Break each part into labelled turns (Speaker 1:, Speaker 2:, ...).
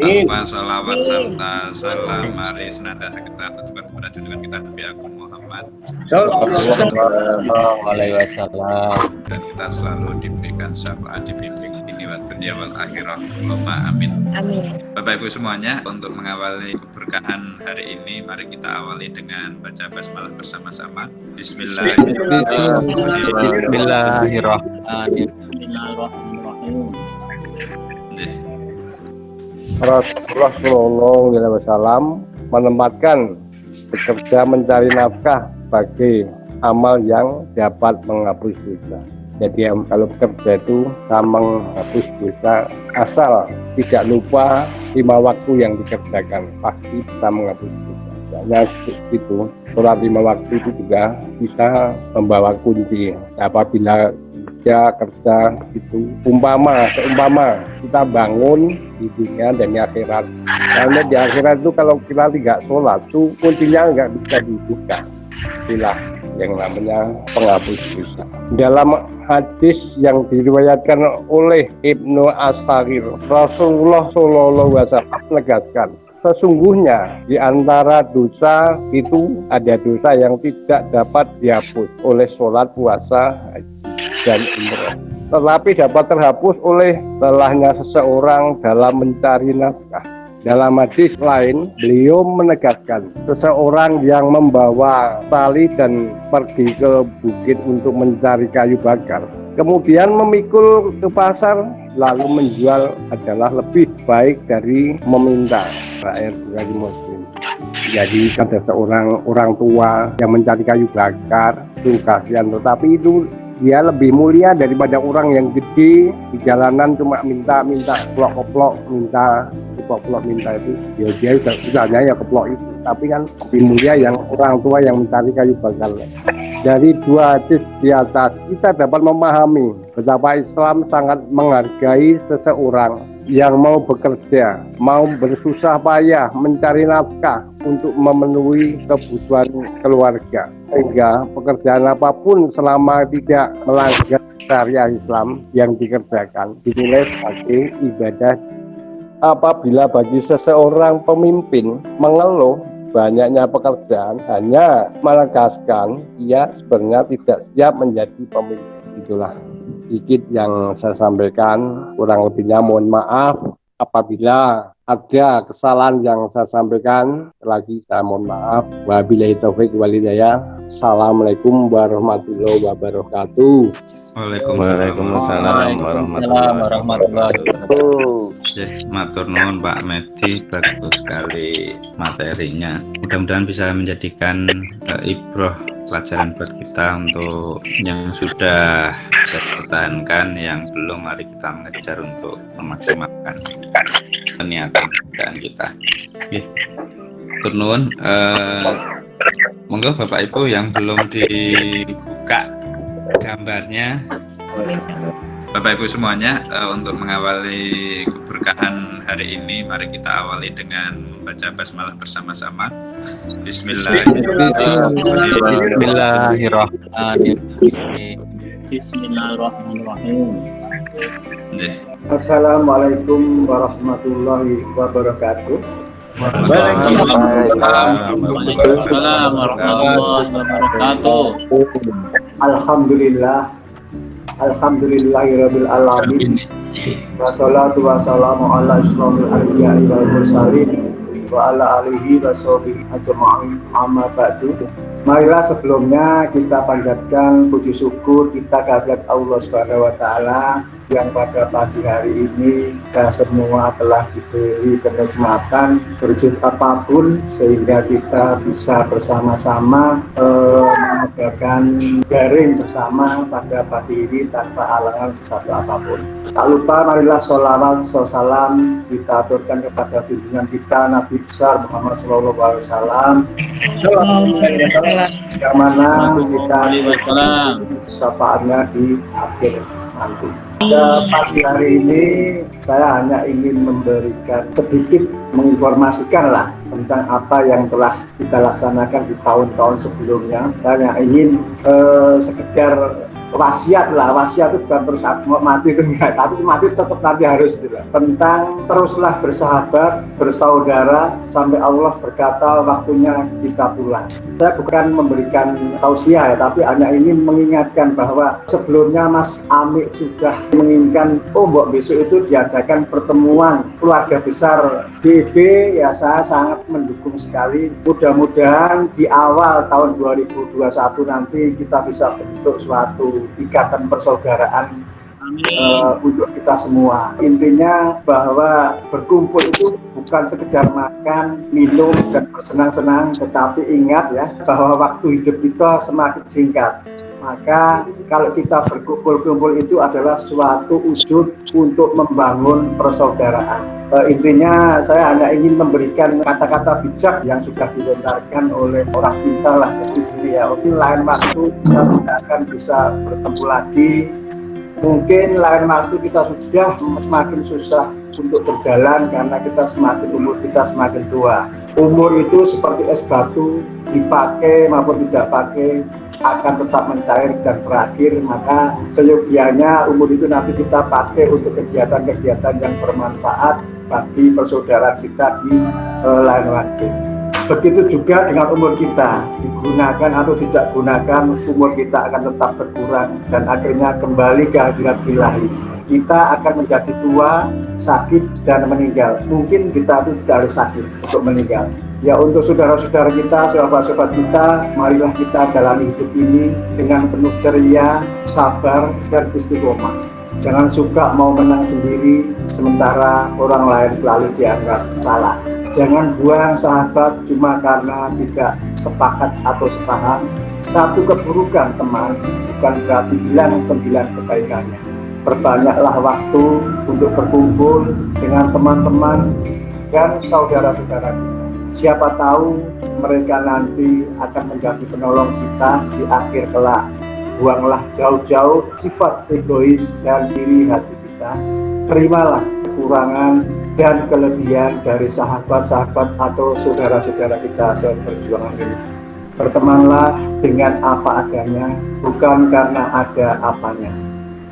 Speaker 1: Tanpa salawat serta salam, mari senantiasa kita tujukan kepada junjungan kita Nabi Agung Muhammad
Speaker 2: Sallallahu alaihi wasallam.
Speaker 1: dan kita selalu diberikan syafaat dibimbing ini wa dunya wal akhirah. Allahumma amin.
Speaker 3: Amin.
Speaker 1: Bapak Ibu semuanya, untuk mengawali keberkahan hari ini, mari kita awali dengan baca basmalah bersama-sama.
Speaker 2: Bismillahirrahmanirrahim.
Speaker 4: Rasulullah Shallallahu Alaihi Wasallam menempatkan bekerja mencari nafkah sebagai amal yang dapat menghapus dosa. Jadi kalau bekerja itu sama menghapus dosa, asal tidak lupa 5 waktu yang dikerjakan, pasti bisa menghapus dosa. Hanya itu, sholat 5 waktu itu juga bisa membawa kunci. Apabila kerja itu seumpama kita bangun di dunia dan di akhirat, karena di akhirat itu kalau kita tidak sholat itu kuncinya nggak bisa dibuka. Inilah yang namanya penghapus dosa. Dalam hadis yang diriwayatkan oleh Ibnu Asakir, Rasulullah Shallallahu Alaihi Wasallam menegaskan, sesungguhnya di antara dosa itu ada dosa yang tidak dapat dihapus oleh sholat, puasa, haji, dan umrah, tetapi dapat terhapus oleh lelahnya seseorang dalam mencari nafkah. Dalam hadis lain, beliau menegaskan, seseorang yang membawa tali dan pergi ke bukit untuk mencari kayu bakar, kemudian memikul ke pasar lalu menjual adalah lebih baik dari meminta. Rakyat Bukhari Muslim. Jadi ada seorang orang tua yang mencari kayu bakar, itu kasihan, tetapi itu dia lebih mulia daripada orang yang gede di jalanan cuma minta keplok minta itu. Dia usahanya ya keplok itu, tapi kan lebih mulia yang orang tua yang mencari kayu bakar. Dari 2 hadis di atas kita dapat memahami betapa Islam sangat menghargai seseorang yang mau bekerja, mau bersusah payah mencari nafkah untuk memenuhi kebutuhan keluarga, sehingga pekerjaan apapun selama tidak melanggar syariat Islam yang dikerjakan dinilai sebagai ibadah. Apabila bagi seseorang pemimpin mengeluh banyaknya pekerjaan, hanya menegaskan ia sebenarnya tidak siap menjadi pemimpin. Itulah sedikit yang saya sampaikan, kurang lebihnya mohon maaf apabila ada kesalahan yang saya sampaikan. Lagi saya mohon maaf. Wabillahi taufik wal hidayah. Assalamualaikum warahmatullahi wabarakatuh.
Speaker 1: Waalaikumsalam
Speaker 2: warahmatullahi wabarakatuh.
Speaker 1: Matur nuwun Pak Medi, bagus sekali materinya. Mudah-mudahan bisa menjadikan ibroh pelajaran buat kita untuk yang sudah bisa dipertahankan, yang belum mari kita mengejar untuk memaksimalkan niatan kita. Matur nuwun. Monggo Bapak Ibu yang belum dibuka gambarnya, Bapak Ibu semuanya, untuk mengawali keberkahan hari ini, mari kita awali dengan membaca basmalah bersama-sama.
Speaker 2: Bismillahirrahmanirrahim.
Speaker 5: Assalamualaikum warahmatullahi wabarakatuh.
Speaker 2: Waalaikumsalam warahmatullahi wabarakatuh.
Speaker 5: Alhamdulillahirabbil alamin. Wassalatu wassalamu ala asyrofil anbiya'i wal mursalin wa ala alihi wa sahbihi ajma'in, amma ba'du. Marilah sebelumnya kita panjatkan puji syukur kita kehadirat Allah Subhanahu wa taala yang pada pagi hari ini kita semua telah diberi kenikmatan berwujud apapun sehingga kita bisa bersama-sama mengadakan daring bersama pada pagi ini tanpa halangan sesuatu apapun. Tak lupa marilah sholawat salam kita aturkan kepada junjungan kita Nabi besar Muhammad Sallallahu Alaihi Wasallam, yang mana kita syafaatnya di akhir nanti. Pada pagi hari ini saya hanya ingin memberikan sedikit, menginformasikan lah tentang apa yang telah kita laksanakan di tahun-tahun sebelumnya. Saya ingin sekedar wasiat itu bukan terus mati itu enggak, tapi mati tetap nanti harus gitu. Tentang teruslah bersahabat, bersaudara sampai Allah berkata waktunya kita pulang. Saya bukan memberikan tausiah ya, tapi hanya ingin mengingatkan bahwa sebelumnya Mas Amik sudah menginginkan mbok besok itu diadakan pertemuan keluarga besar DB, ya saya sangat mendukung sekali. Mudah-mudahan di awal tahun 2021 nanti kita bisa bentuk suatu ikatan persaudaraan untuk kita semua. Intinya bahwa berkumpul itu bukan sekedar makan, minum, dan bersenang-senang, tetapi ingat ya bahwa waktu hidup kita semakin singkat. Maka kalau kita berkumpul-kumpul itu adalah suatu wujud untuk membangun persaudaraan. Intinya saya hanya ingin memberikan kata-kata bijak yang sudah dilontarkan oleh orang pintar lah seperti ini ya. Mungkin lain waktu kita tidak akan bisa bertemu lagi. Mungkin lain waktu kita sudah semakin susah untuk berjalan karena umur kita semakin tua. Umur itu seperti es batu, dipakai maupun tidak pakai akan tetap mencair dan berakhir. Maka seyogianya umur itu nanti kita pakai untuk kegiatan-kegiatan yang bermanfaat bagi persaudaraan kita di lain waktu. Begitu juga dengan umur kita, digunakan atau tidak gunakan, umur kita akan tetap berkurang dan akhirnya kembali ke hadirat ilahi. Kita akan menjadi tua, sakit, dan meninggal. Mungkin kita itu tidak harus sakit untuk meninggal. Ya, untuk saudara-saudara kita, sahabat-sahabat kita, marilah kita jalani hidup ini dengan penuh ceria, sabar, dan istiqomah. Jangan suka mau menang sendiri, sementara orang lain selalu dianggap salah. Jangan buang sahabat cuma karena tidak sepakat atau sepaham. Satu keburukan teman bukan berarti hilang 9 kebaikannya. Perbanyaklah waktu untuk berkumpul dengan teman-teman dan saudara-saudara kita. Siapa tahu mereka nanti akan menjadi penolong kita di akhir kelak. Buanglah jauh-jauh sifat egois dan diri hati kita. Terimalah kekurangan dan kelebihan dari sahabat-sahabat atau saudara-saudara kita seperjuangan ini. Bertemanlah dengan apa adanya, bukan karena ada apanya.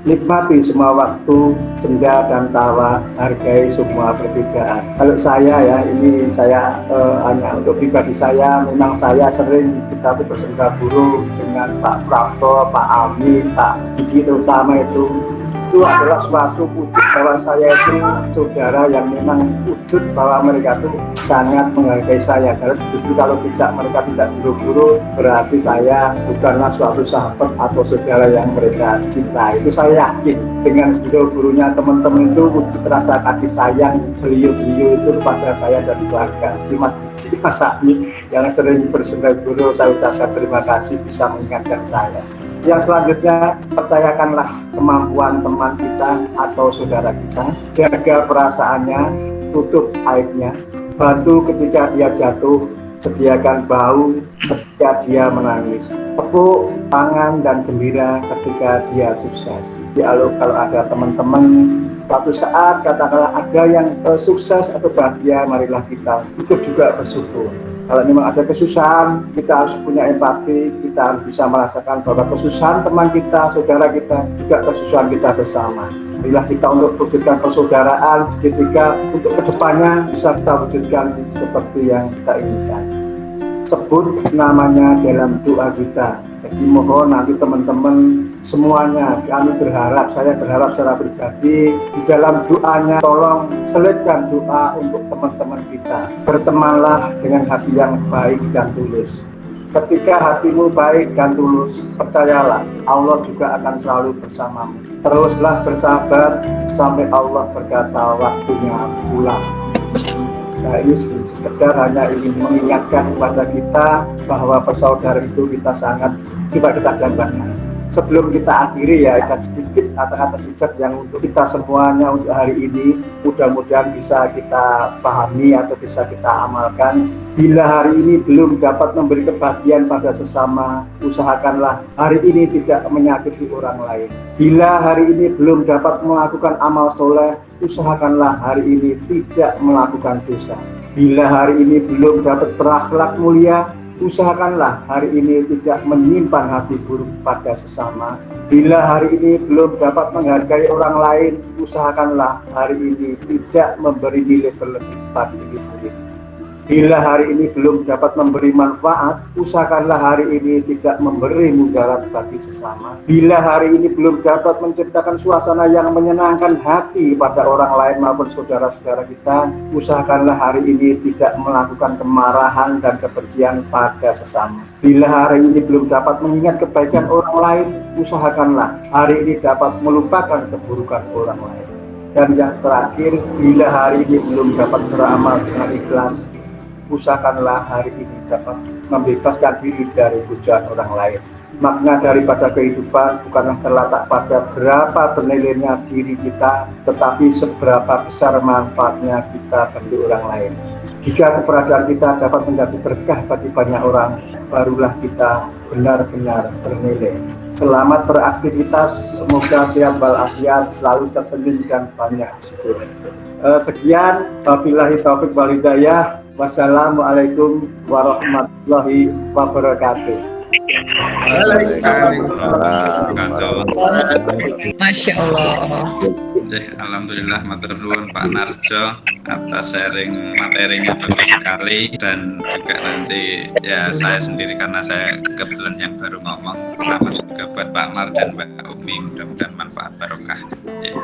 Speaker 5: Nikmati semua waktu, senja dan tawa, hargai semua perbedaan. Kalau saya ya, ini saya hanya untuk pribadi saya, memang saya sering kita tuh bersenda burung dengan Pak Prapto, Pak Amin, Pak Didi terutama itu adalah suatu wujud bahwa saya itu saudara yang memang wujud bahwa mereka itu sangat menghargai saya. Jadi justru kalau mereka tidak sendiri, berarti saya bukanlah suatu sahabat atau saudara yang mereka cintai. Itu saya yakin dengan sendiri teman-teman itu wujud rasa kasih sayang beliau itu kepada saya dan keluarga. Terima kasih Mas Ami yang sering bersendiri, saya ucapkan terima kasih bisa mengingatkan saya. Yang selanjutnya, percayakanlah kemampuan teman kita atau saudara kita. Jaga perasaannya, tutup aibnya. Bantu ketika dia jatuh, sediakan bau ketika dia menangis. Tepuk tangan dan gembira ketika dia sukses. Kalau ada teman-teman suatu saat katakanlah ada yang sukses atau bahagia, marilah kita ikut juga bersyukur. Kalau memang ada kesusahan, kita harus punya empati, kita harus bisa merasakan bahwa kesusahan teman kita, saudara kita, juga kesusahan kita bersama. Marilah kita untuk wujudkan persaudaraan ketika untuk kedepannya bisa kita wujudkan seperti yang kita inginkan. Sebut namanya dalam doa kita. Jadi mohon nanti teman-teman semuanya, saya berharap secara pribadi di dalam doanya tolong selipkan doa untuk teman-teman kita. Bertemanlah dengan hati yang baik dan tulus. Ketika hatimu baik dan tulus, percayalah Allah juga akan selalu bersamamu. Teruslah bersahabat sampai Allah berkata waktunya pulang. Nah, ini sekedar hanya ingin mengingatkan kepada kita bahwa persaudaraan itu kita sangat coba kita dambakan. Sebelum kita akhiri ya, ada sedikit kata-kata bijak yang untuk kita semuanya untuk hari ini mudah-mudahan bisa kita pahami atau bisa kita amalkan. Bila hari ini belum dapat memberi kebahagiaan pada sesama, usahakanlah hari ini tidak menyakiti orang lain. Bila hari ini belum dapat melakukan amal soleh, usahakanlah hari ini tidak melakukan dosa. Bila hari ini belum dapat berakhlak mulia, usahakanlah hari ini tidak menyimpan hati buruk pada sesama. Bila hari ini belum dapat menghargai orang lain, usahakanlah hari ini tidak memberi nilai berlebih pada diri sendiri. Bila hari ini belum dapat memberi manfaat, usahakanlah hari ini tidak memberi mudarat bagi sesama. Bila hari ini belum dapat menciptakan suasana yang menyenangkan hati pada orang lain maupun saudara-saudara kita, usahakanlah hari ini tidak melakukan kemarahan dan kebencian pada sesama. Bila hari ini belum dapat mengingat kebaikan orang lain, usahakanlah hari ini dapat melupakan keburukan orang lain. Dan yang terakhir, bila hari ini belum dapat beramal dengan ikhlas, usahakanlah hari ini dapat membebaskan diri dari pujian orang lain. Makna daripada kehidupan bukanlah terletak pada berapa bernilainya diri kita, tetapi seberapa besar manfaatnya kita bagi orang lain. Jika keberadaan kita dapat menjadi berkah bagi banyak orang, barulah kita benar-benar bernilai. Selamat beraktivitas, semoga sehat walafiat, selalu tersenyum dan banyak syukur. Sekian, wabillahi taufiq wal hidayah. Wassalamualaikum warahmatullahi wabarakatuh.
Speaker 3: Masya Allah.
Speaker 1: Alhamdulillah, matur nuwun Pak Narjo atas sharing materinya, bagus sekali. Dan juga nanti ya saya sendiri karena saya kebetulan yang baru ngomong, selamat juga buat Pak Mar dan Mbak Umi, mudah-mudahan manfaat barokah. Ya.